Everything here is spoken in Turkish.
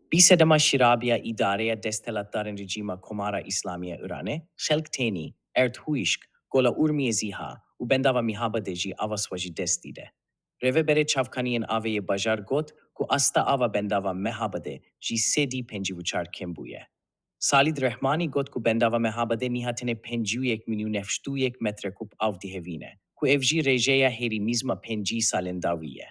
بیسدما شیرابیا ایداره دستلاتدارن رژیما کمارا اسلامیه ایرانه خلق تینی ارتهویشک گولا اورمی زیها و bendava Mehabadê jî ava swajî dest dîde. Rêveberê çavkaniyên avê bajar got ku Asta ava bendava Mehabadê jî sê dî pêncî û çar kim bûye. Salîd Rehmanî got ku bendava Mehabadê nîhatine pêncî milyûn metre kûb av dihevîne, ku ev jî rêjeya herîmîzma pêncî salên dawî ye.